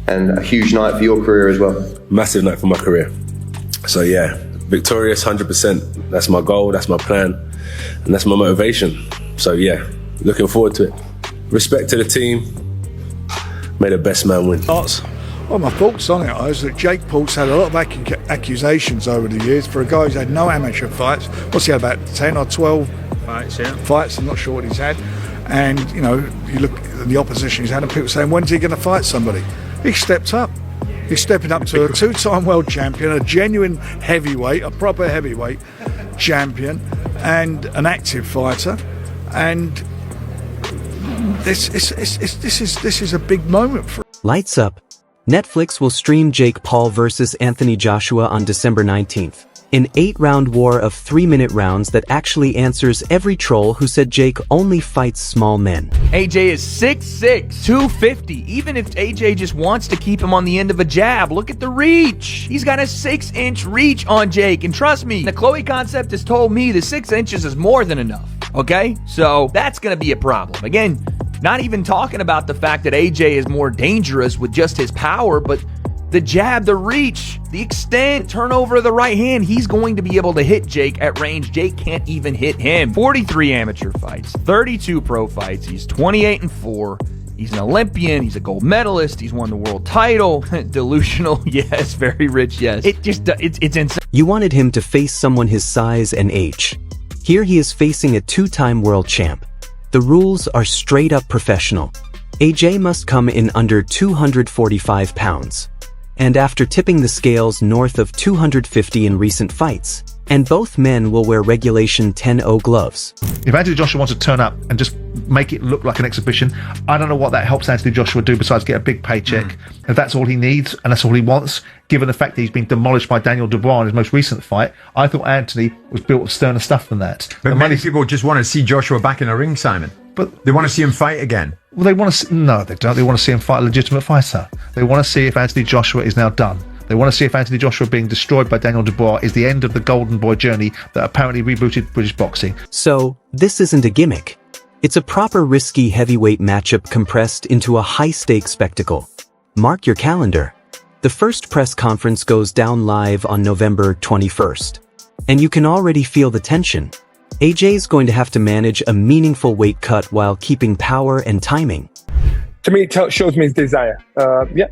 and a huge night for your career as well. Massive night for my career. So yeah, victorious 100%. That's my goal, that's my plan, and that's my motivation. So yeah, looking forward to it. Respect to the team. May the best man win. Well, my thoughts on it is that Jake Paul's had a lot of accusations over the years for a guy who's had no amateur fights. What's he had, about 10 or 12 fights? I'm not sure what he's had. And, you know, you look at the opposition he's had and people saying, when's he going to fight somebody? He stepped up. He's stepping up to a two-time world champion, a genuine heavyweight, a proper heavyweight champion, and an active fighter. And this is a big moment for him. Lights up. Netflix will stream Jake Paul vs. Anthony Joshua on December 19th. An 8-round war of 3-minute rounds that actually answers every troll who said Jake only fights small men. AJ is 6'6", 250. Even if AJ just wants to keep him on the end of a jab, look at the reach. He's got a 6-inch reach on Jake. And trust me, the Chloe concept has told me the 6 inches is more than enough. Okay? So that's going to be a problem. Again, not even talking about the fact that AJ is more dangerous with just his power, but the jab, the reach, the extent, turnover of the right hand, he's going to be able to hit Jake at range. Jake can't even hit him. 43 amateur fights, 32 pro fights. He's 28-4. He's an Olympian. He's a gold medalist. He's won the world title. Delusional, yes. Very rich, yes. It's insane. You wanted him to face someone his size and age. Here he is facing a 2-time world champ. The rules are straight up professional. AJ must come in under 245 pounds. And after tipping the scales north of 250 in recent fights, and both men will wear regulation 10-0 gloves. If Anthony Joshua wants to turn up and just make it look like an exhibition, I don't know what that helps Anthony Joshua do besides get a big paycheck. If that's all he needs and that's all he wants, given the fact that he's been demolished by Daniel Dubois in his most recent fight, I thought Anthony was built of sterner stuff than that. But many people just want to see Joshua back in a ring, Simon. But they want to see him fight again. Well, they want to see, no, they don't. They want to see him fight a legitimate fighter. They want to see if Anthony Joshua is now done. They want to see if Anthony Joshua being destroyed by Daniel Dubois is the end of the golden boy journey that apparently rebooted British boxing. So, this isn't a gimmick. It's a proper risky heavyweight matchup compressed into a high-stakes spectacle. Mark your calendar. The first press conference goes down live on November 21st. And you can already feel the tension. AJ's going to have to manage a meaningful weight cut while keeping power and timing. To me, it shows me his desire.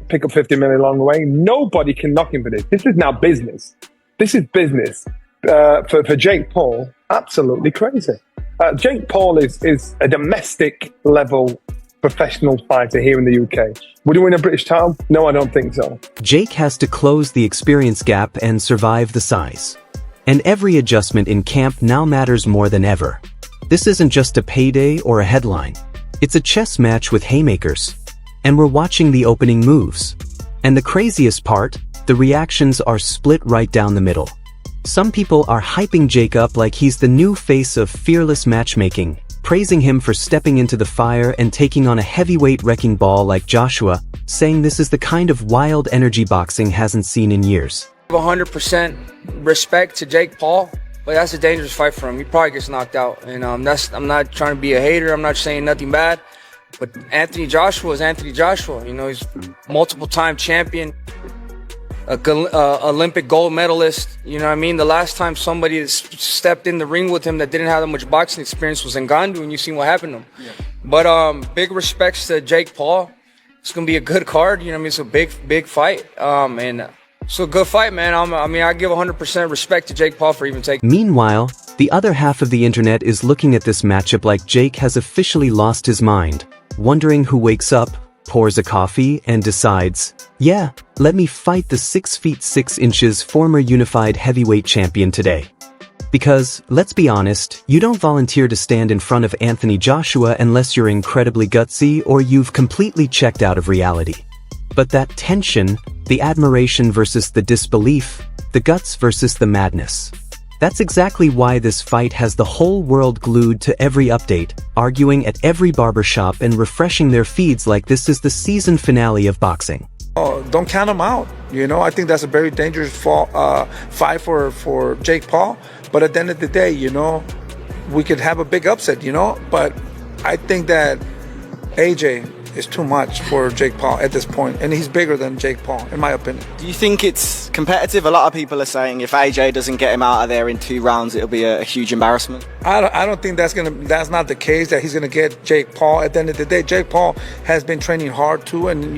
Pick up 50 million along the way. Nobody can knock him for this. This is now business. This is business. For Jake Paul, absolutely crazy. Jake Paul is a domestic level professional fighter here in the UK. Would he win a British title? No, I don't think so. Jake has to close the experience gap and survive the size. And every adjustment in camp now matters more than ever. This isn't just a payday or a headline. It's a chess match with haymakers. And we're watching the opening moves. And the craziest part, the reactions are split right down the middle. Some people are hyping Jake up like he's the new face of fearless matchmaking, praising him for stepping into the fire and taking on a heavyweight wrecking ball like Joshua, saying this is the kind of wild energy boxing hasn't seen in years. 100% respect to Jake Paul, but that's a dangerous fight for him. He probably gets knocked out, and I'm not trying to be a hater. I'm not saying nothing bad, but Anthony Joshua is Anthony Joshua. You know, he's multiple-time champion, Olympic gold medalist. You know what I mean? The last time somebody stepped in the ring with him that didn't have that much boxing experience was Ngannou, and you've seen what happened to him. Yeah. But big respects to Jake Paul. It's gonna be a good card. You know what I mean? It's a big fight, and so good fight, man. I give 100% respect to Jake Paul for even taking. Meanwhile, the other half of the internet is looking at this matchup like Jake has officially lost his mind, wondering who wakes up, pours a coffee, and decides, yeah, let me fight the 6 feet 6 inches former unified heavyweight champion today. Because, let's be honest, you don't volunteer to stand in front of Anthony Joshua unless you're incredibly gutsy or you've completely checked out of reality. But that tension, the admiration versus the disbelief, the guts versus the madness. That's exactly why this fight has the whole world glued to every update, arguing at every barbershop and refreshing their feeds like this is the season finale of boxing. Don't count him out. You know, I think that's a very dangerous fight for Jake Paul. But at the end of the day, you know, we could have a big upset, you know. But I think that AJ is too much for Jake Paul at this point, and he's bigger than Jake Paul, in my opinion. Do you think it's competitive? A lot of people are saying if AJ doesn't get him out of there in 2 rounds, it'll be a huge embarrassment. I don't think that's not the case, that he's gonna get Jake Paul. At the end of the day, Jake Paul has been training hard too, and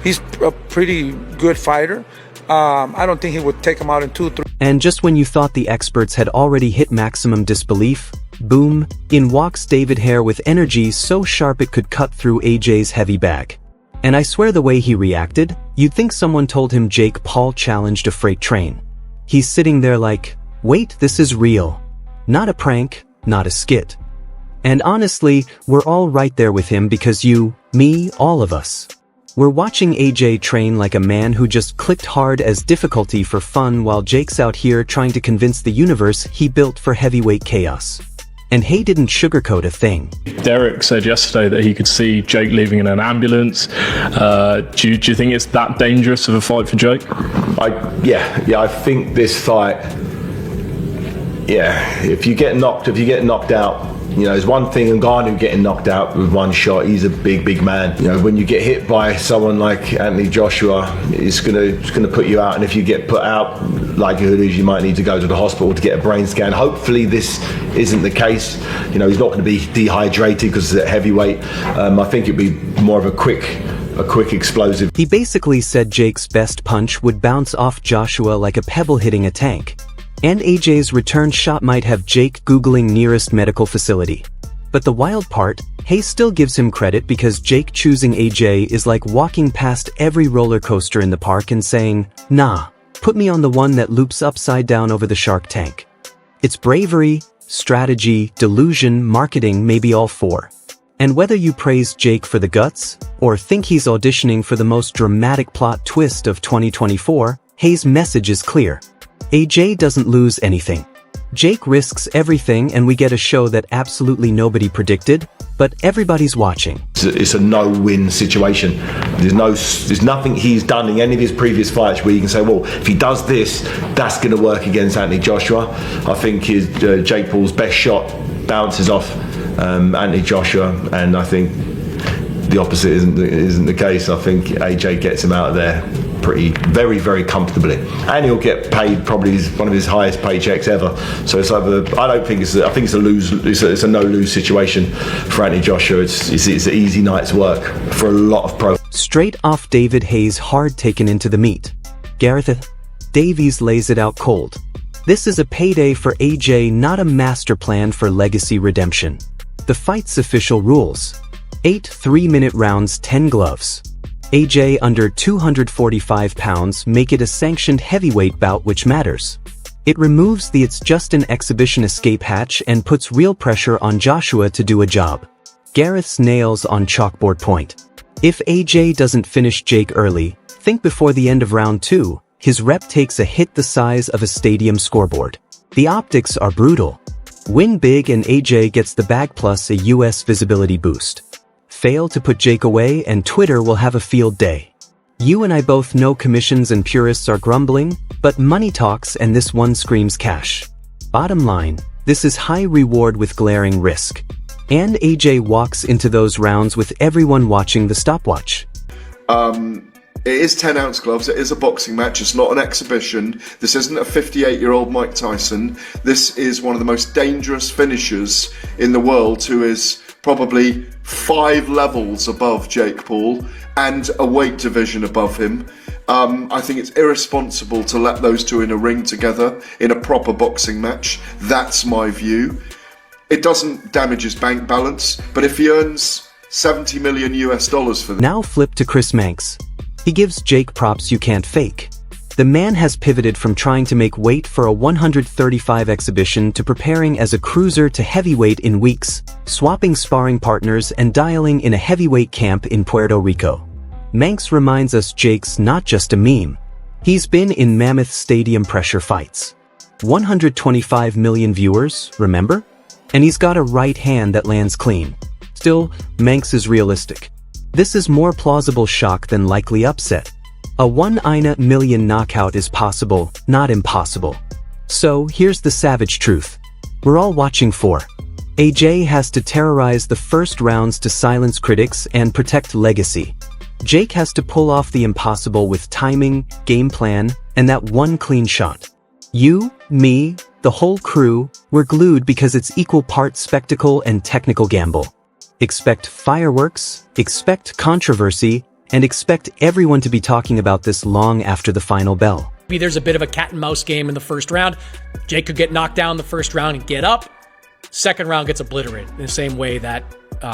he's a pretty good fighter. I don't think he would take him out in 2-3. And just when you thought the experts had already hit maximum disbelief, boom, in walks David Hare with energy so sharp it could cut through AJ's heavy bag. And I swear the way he reacted, you'd think someone told him Jake Paul challenged a freight train. He's sitting there like, wait, this is real. Not a prank, not a skit. And honestly, we're all right there with him because you, me, all of us. We're watching AJ train like a man who just clicked hard as difficulty for fun while Jake's out here trying to convince the universe he built for heavyweight chaos. And Hay didn't sugarcoat a thing. Derek said yesterday that he could see Jake leaving in an ambulance. Do you think it's that dangerous of a fight for Jake? I think this fight, if you get knocked out, there's one thing in Ngannou getting knocked out with one shot. He's a big man. When you get hit by someone like Anthony Joshua, it's gonna put you out. And if you get put out, likelihood is you might need to go to the hospital to get a brain scan. Hopefully this isn't the case. He's not going to be dehydrated because it's a heavyweight. I think it'd be more of a quick explosive. He basically said Jake's best punch would bounce off Joshua like a pebble hitting a tank. And AJ's return shot might have Jake Googling nearest medical facility. But the wild part, Hayes still gives him credit because Jake choosing AJ is like walking past every roller coaster in the park and saying, nah, put me on the one that loops upside down over the shark tank. It's bravery, strategy, delusion, marketing, maybe all 4. And whether you praise Jake for the guts, or think he's auditioning for the most dramatic plot twist of 2024, Hayes' message is clear. AJ doesn't lose anything. Jake risks everything and we get a show that absolutely nobody predicted, but everybody's watching. It's a no-win situation. There's nothing he's done in any of his previous fights where you can say, well, if he does this, that's going to work against Anthony Joshua. I think Jake Paul's best shot bounces off Anthony Joshua, and I think the opposite isn't the case. I think AJ gets him out of there very comfortably, and he'll get paid probably one of his highest paychecks ever. So it's I think it's a no-lose situation for Anthony Joshua. It's an easy night's work for a lot of pros. Straight off David Hayes hard taken into the meat. Gareth Davies lays it out cold. This is a payday for AJ, not a master plan for legacy redemption. The fight's official rules: 8 3-minute rounds, 10 gloves. AJ under 245 pounds make it a sanctioned heavyweight bout which matters. It removes the "it's just an exhibition" escape hatch and puts real pressure on Joshua to do a job. Gareth's nails on chalkboard point. If AJ doesn't finish Jake early, think before the end of round 2, his rep takes a hit the size of a stadium scoreboard. The optics are brutal. Win big and AJ gets the bag plus a US visibility boost. Fail to put Jake away and Twitter will have a field day. You and I both know commissions and purists are grumbling, but money talks and this one screams cash. Bottom line, this is high reward with glaring risk. And AJ walks into those rounds with everyone watching the stopwatch. It is 10-ounce gloves, it is a boxing match, it's not an exhibition. This isn't a 58-year-old Mike Tyson. This is one of the most dangerous finishers in the world, who is probably 5 levels above Jake Paul and a weight division above him. I think it's irresponsible to let those two in a ring together in a proper boxing match. That's my view. It doesn't damage his bank balance, but if he earns $70 million US for this. Now flip to Chris Manx. He gives Jake props you can't fake. The man has pivoted from trying to make weight for a 135 exhibition to preparing as a cruiser to heavyweight in weeks, swapping sparring partners and dialing in a heavyweight camp in Puerto Rico. Manx reminds us Jake's not just a meme. He's been in mammoth stadium pressure fights. 125 million viewers, remember? And he's got a right hand that lands clean. Still, Manx is realistic. This is more plausible shock than likely upset. A 1 in a million knockout is possible, not impossible. So here's the savage truth. We're all watching for AJ has to terrorize the first rounds to silence critics and protect legacy. Jake has to pull off the impossible with timing, game plan, and that one clean shot. You, me, the whole crew, we're glued because it's equal parts spectacle and technical gamble. Expect fireworks, expect controversy, and expect everyone to be talking about this long after the final bell. Maybe there's a bit of a cat and mouse game in the first round. Jake could get knocked down the first round and get up. Second round gets obliterated in the same way that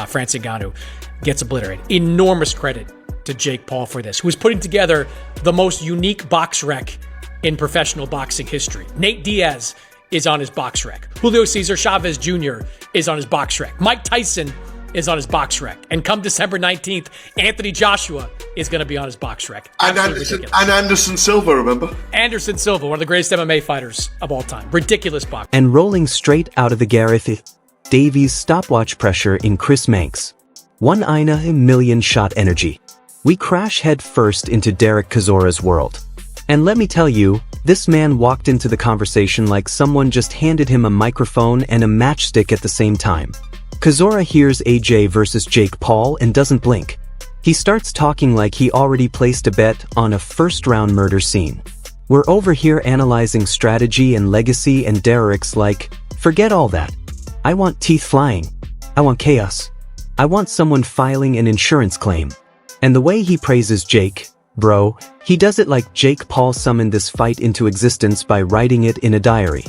Francis Ngannou gets obliterated. Enormous credit to Jake Paul for this, who is putting together the most unique box rec in professional boxing history. Nate Diaz is on his box rec. Julio Cesar Chavez Jr. is on his box rec. Mike Tyson is on his box rec. And come December 19th, Anthony Joshua is going to be on his box rec. And Anderson Silva, remember? Anderson Silva, one of the greatest MMA fighters of all time. Ridiculous box. And rolling straight out of the Gareth Davies stopwatch pressure in Chris Manx. One in a million shot energy. We crash head first into Derek Chizora's world. And let me tell you, this man walked into the conversation like someone just handed him a microphone and a matchstick at the same time. Chizora hears AJ versus Jake Paul and doesn't blink. He starts talking like he already placed a bet on a first-round murder scene. We're over here analyzing strategy and legacy, and Derek's like, forget all that. I want teeth flying. I want chaos. I want someone filing an insurance claim. And the way he praises Jake, bro, he does it like Jake Paul summoned this fight into existence by writing it in a diary.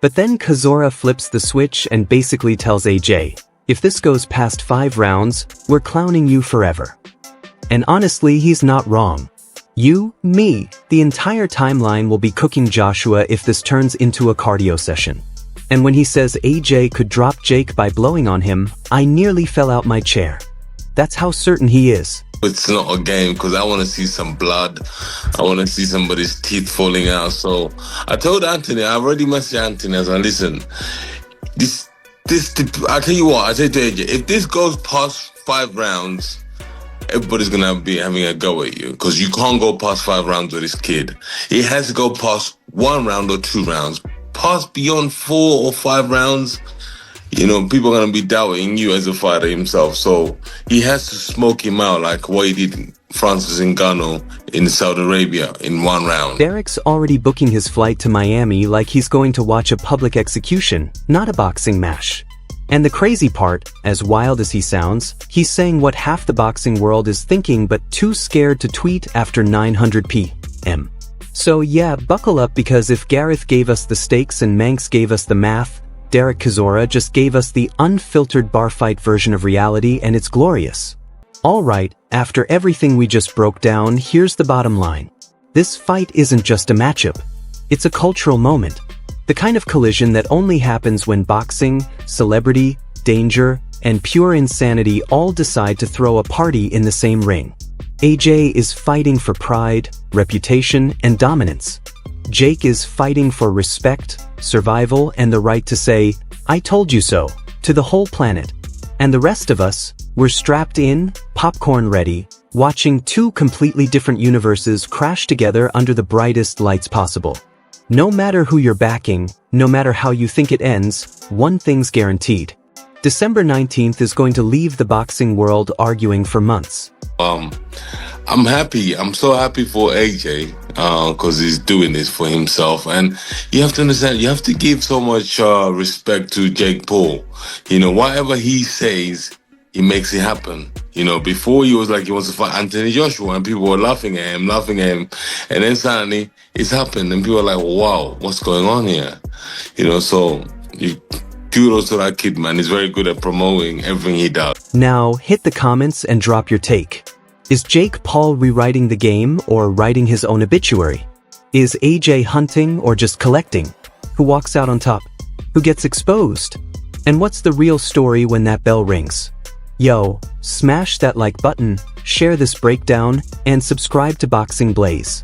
But then Chizora flips the switch and basically tells AJ, if this goes past 5 rounds, we're clowning you forever. And honestly, he's not wrong. You, me, the entire timeline will be cooking Joshua if this turns into a cardio session. And when he says AJ could drop Jake by blowing on him, I nearly fell out my chair. That's how certain he is. It's not a game because I want to see some blood. I want to see somebody's teeth falling out. So I told Anthony, I already messaged Anthony. I was like, listen, I tell you what, I said to AJ, if this goes past 5 rounds, everybody's going to be having a go at you because you can't go past 5 rounds with this kid. He has to go past 1 round or 2 rounds. Past beyond 4 or 5 rounds, you know, people are going to be doubting you as a fighter himself. So he has to smoke him out like what he did Francis Ngannou in Saudi Arabia in 1 round. Derek's already booking his flight to Miami like he's going to watch a public execution, not a boxing match. And the crazy part, as wild as he sounds, he's saying what half the boxing world is thinking but too scared to tweet after 900 p.m. So yeah, buckle up because if Gareth gave us the stakes and Manx gave us the math, Derek Chizora just gave us the unfiltered bar fight version of reality, and it's glorious. Alright, after everything we just broke down, here's the bottom line. This fight isn't just a matchup. It's a cultural moment. The kind of collision that only happens when boxing, celebrity, danger, and pure insanity all decide to throw a party in the same ring. AJ is fighting for pride, reputation, and dominance. Jake is fighting for respect, survival, and the right to say, I told you so, to the whole planet. And the rest of us, we're strapped in, popcorn ready, watching 2 completely different universes crash together under the brightest lights possible. No matter who you're backing, no matter how you think it ends, one thing's guaranteed. December 19th is going to leave the boxing world arguing for months. I'm happy. I'm so happy for AJ because he's doing this for himself. And you have to understand, you have to give so much respect to Jake Paul. You know, whatever he says, he makes it happen. You know, before he was like he wants to fight Anthony Joshua and people were laughing at him. And then suddenly it's happened and people are like, wow, what's going on here? You know, so kudos to that kid, man. He's very good at promoting everything he does. Now, hit the comments and drop your take. Is Jake Paul rewriting the game or writing his own obituary? Is AJ hunting or just collecting? Who walks out on top? Who gets exposed? And what's the real story when that bell rings? Yo, smash that like button, share this breakdown, and subscribe to Boxing Blaze.